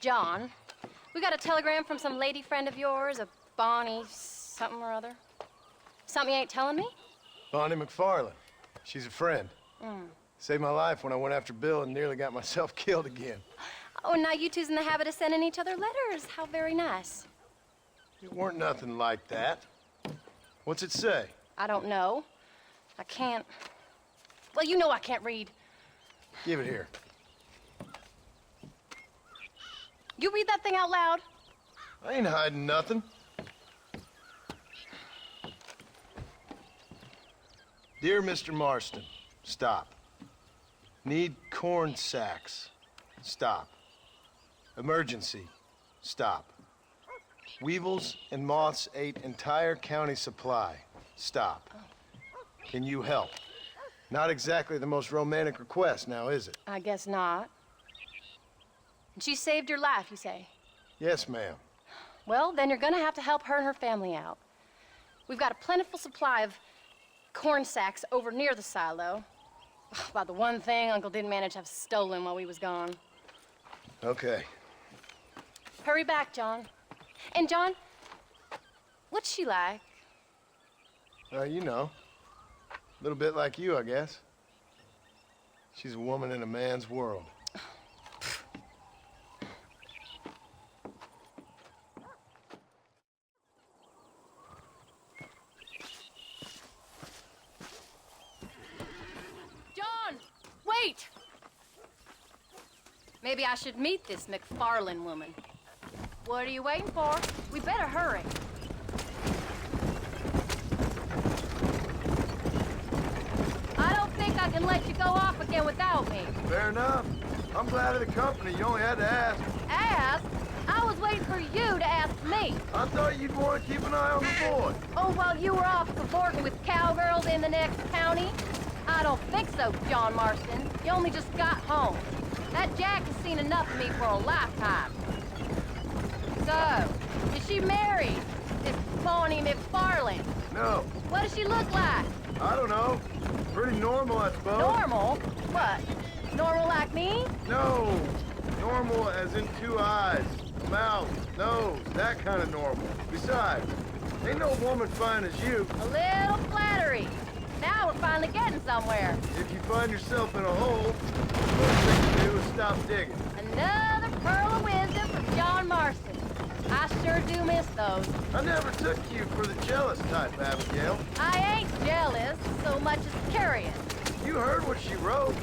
John, we got a telegram from some lady friend of yours, a Bonnie something or other. Something you ain't telling me? Bonnie McFarland. She's a friend. Saved my life when I went after Bill and nearly got myself killed again. Oh, and now you two's in the habit of sending each other letters. How very nice. It weren't nothing like that. What's it say? I don't know. I can't... Well, you know I can't read. Give it here. You read that thing out loud? I ain't hiding nothing. Dear Mr. Marston, stop. Need corn sacks. Stop. Emergency. Stop. Weevils and moths ate entire county supply. Stop. Can you help? Not exactly the most romantic request, now is it? I guess not. And she saved your life, you say? Yes, ma'am. Well, then you're gonna have to help her and her family out. We've got a plentiful supply of corn sacks over near the silo. About the one thing Uncle didn't manage to have stolen while we was gone. Okay. Hurry back, John. And John, what's she like? You know. A little bit like you, I guess. She's a woman in a man's world. John, wait! Maybe I should meet this McFarland woman. What are you waiting for? We better hurry. I don't think I can let you go off again without me. Fair enough. I'm glad of the company. You only had to ask. Ask? I was waiting for you to ask me. I thought you'd want to keep an eye on the boy. Oh, while you were off cavorting with cowgirls in the next county? I don't think so, John Marston. You only just got home. That Jack has seen enough of me for a lifetime. So, is she married? This Bonnie McFarland? No, What does she look like? I don't know. Pretty normal, I suppose. Normal? What? Normal like me? No, normal as in 2 eyes, mouth, nose, that kind of normal. Besides, ain't no woman fine as you. A little flattery. Now we're finally getting somewhere. If you find yourself in a hole, the first thing to do is stop digging. Another pearl of wisdom from John Marston. I sure do miss those. I never took you for the jealous type, Abigail. I ain't jealous so much as curious. You heard what she wrote.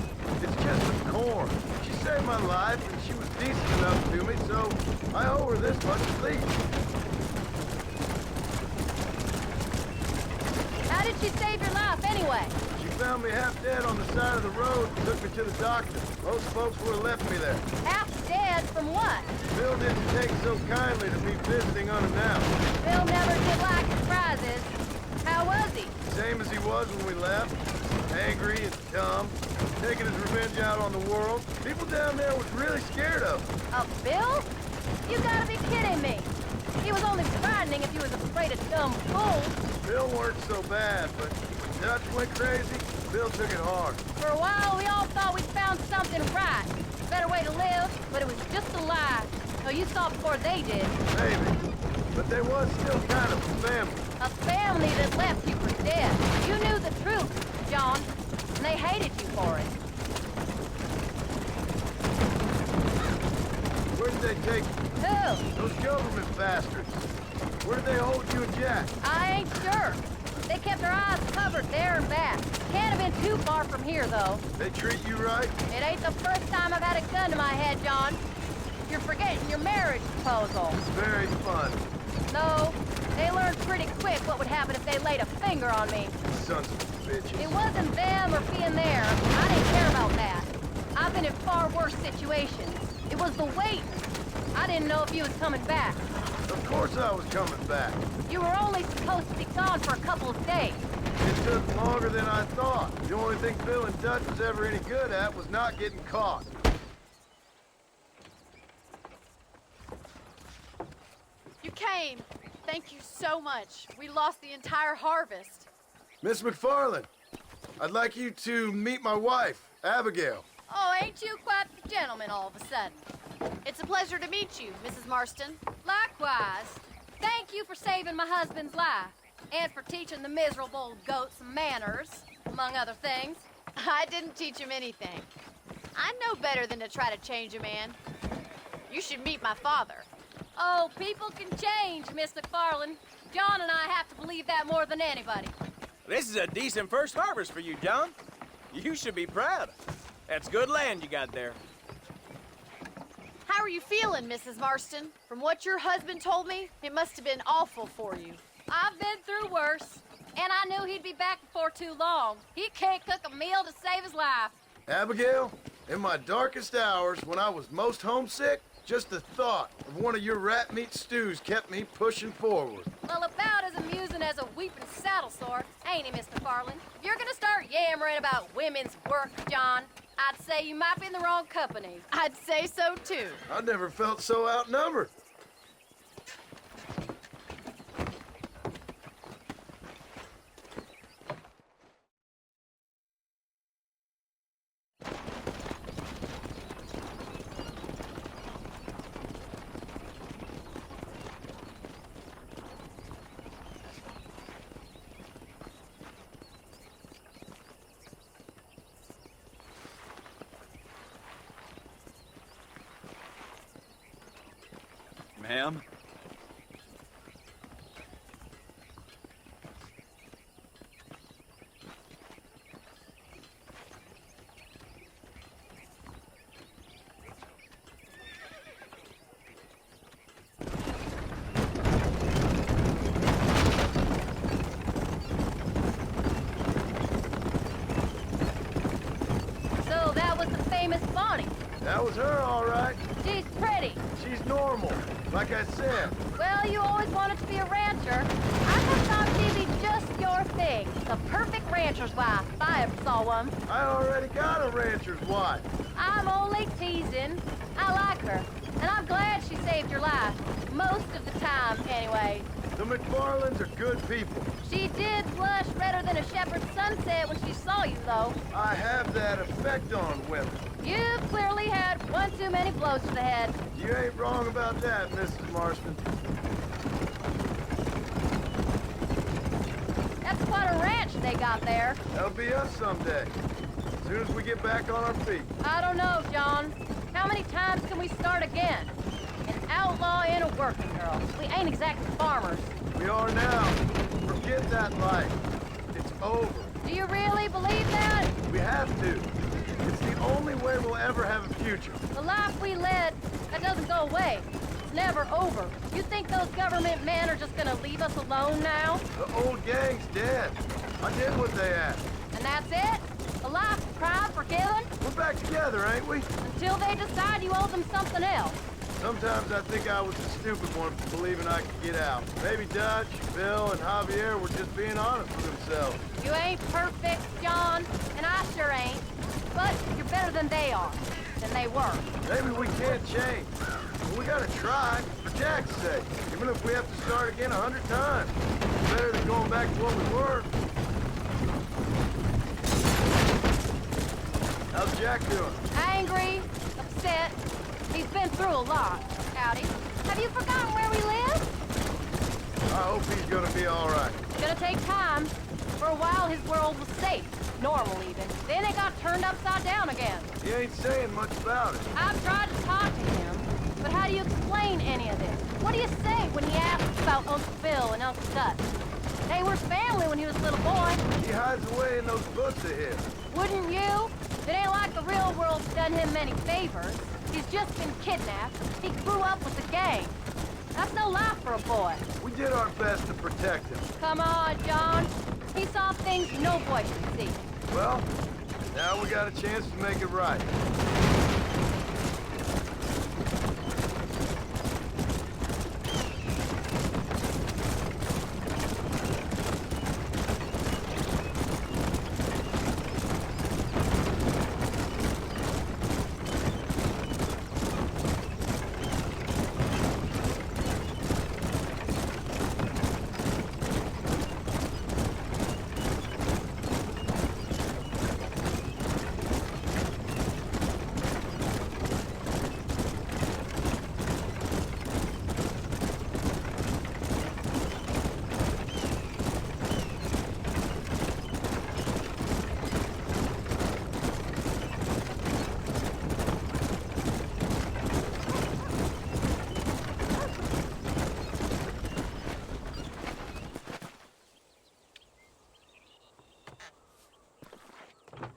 It's just some corn. She saved my life, and she was decent enough to me, so I owe her this much at least. How did she save your life anyway? She found me half dead on the side of the road and took me to the doctor. Most folks would have left me there. Half dead from what? Bill didn't take so kindly to me visiting unannounced. Bill never did like surprises. How was he? Same as he was when we left. Angry and dumb. Taking his revenge out on the world. People down there was really scared of him. Of Bill? You gotta be kidding me. He was only frightening if you was afraid of dumb fools. Bill weren't so bad, but when Dutch went crazy, Bill took it hard. For a while, we all thought we'd found something right. Better way to live, but it was just a lie. So you saw before they did. Maybe. But they was still kind of a family. A family that left you for dead. You knew the truth, John, and they hated you for it. Where did they take you? Who? Those government bastards. Where did they hold you and Jack? I ain't sure. They kept their eyes covered there and back. Can't have been too far from here, though. They treat you right? It ain't the first time I've had a gun to my head, John. You're forgetting your marriage proposal. It's very fun. No, they learned pretty quick what would happen if they laid a finger on me. Sons of bitches. It wasn't them or being there. I didn't care about that. I've been in far worse situations. It was the waiting. I didn't know if you was coming back. Of course I was coming back. You were only supposed to be gone for a couple of days. It took longer than I thought. The only thing Bill and Dutch was ever any good at was not getting caught. You came. Thank you so much. We lost the entire harvest. Miss McFarland, I'd like you to meet my wife, Abigail. Oh, ain't you quite the gentleman all of a sudden? It's a pleasure to meet you, Mrs. Marston. Likewise. Thank you for saving my husband's life and for teaching the miserable goat some manners, among other things. I didn't teach him anything. I know better than to try to change a man. You should meet my father. Oh, people can change, Miss McFarland. John and I have to believe that more than anybody. This is a decent first harvest for you, John. You should be proud. That's good land you got there. How are you feeling, Mrs. Marston? From what your husband told me, it must have been awful for you. I've been through worse, and I knew he'd be back before too long. He can't cook a meal to save his life. Abigail, in my darkest hours, when I was most homesick, just the thought of one of your rat meat stews kept me pushing forward. Well, about as amusing as a weeping saddle sore, ain't he, Mr. Farland? If you're gonna start yammering about women's work, John, I'd say you might be in the wrong company. I'd say so, too. I never felt so outnumbered. Ma'am? So that was the famous Bonnie. That was her, all right. She's pretty. She's normal, like I said. Well, you always wanted to be a rancher. I just thought she'd be just your thing. The perfect rancher's wife, if I ever saw one. I already got a rancher's wife. I'm only teasing. I like her, and I'm glad she saved your life. Most of the time, anyway. The McFarlands are good people. She did blush redder than a shepherd's sunset when she saw you, though. I have that effect on women. You've clearly had one too many blows to the head. You ain't wrong about that, Mrs. Marston. That's quite a ranch they got there. That'll be us someday. As soon as we get back on our feet. I don't know, John. How many times can we start again? An outlaw and a working girl. We ain't exactly farmers. We are now. Forget that life. It's over. Do you really believe that? We have to. It's the only way we'll ever have a future. The life we led, that doesn't go away. It's never over. You think those government men are just gonna leave us alone now? The old gang's dead. I did what they asked. And that's it? A life of crime forgiven? We're back together, ain't we? Until they decide you owe them something else. Sometimes I think I was the stupid one for believing I could get out. Maybe Dutch, Bill, and Javier were just being honest with themselves. You ain't perfect, John, and I sure ain't. But you're better than they are, than they were. Maybe we can't change. But we gotta try, for Jack's sake. Even if we have to start again 100 times. It's better than going back to what we were. How's Jack doing? Angry, upset. He's been through a lot. Howdy. Have you forgotten where we live? I hope he's gonna be all right. It's gonna take time. For a while, his world was safe. Normal, even. Then it got turned upside down again. He ain't saying much about it. I've tried to talk to him, but how do you explain any of this? What do you say when he asks about Uncle Phil and Uncle Dutch? They were family when he was a little boy. He hides away in those books of his. Wouldn't you? It ain't like the real world's done him many favors. He's just been kidnapped. He grew up with the gang. That's no life for a boy. We did our best to protect him. Come on, John. He saw things no boy should see. Well, now we got a chance to make it right.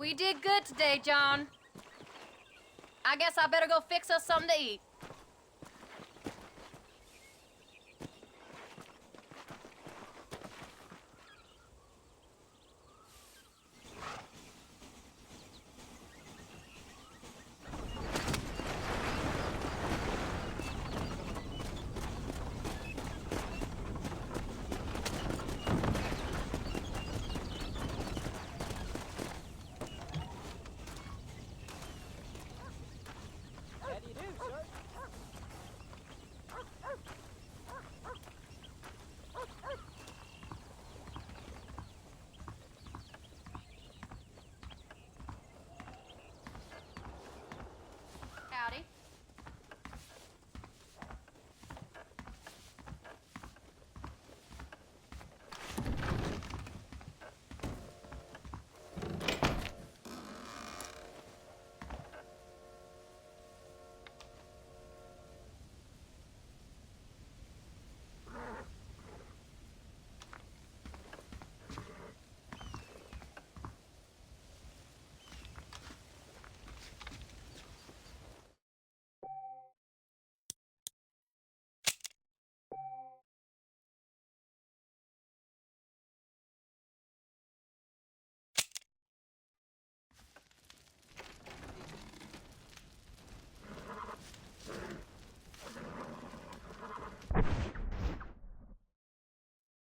We did good today, John. I guess I better go fix us something to eat.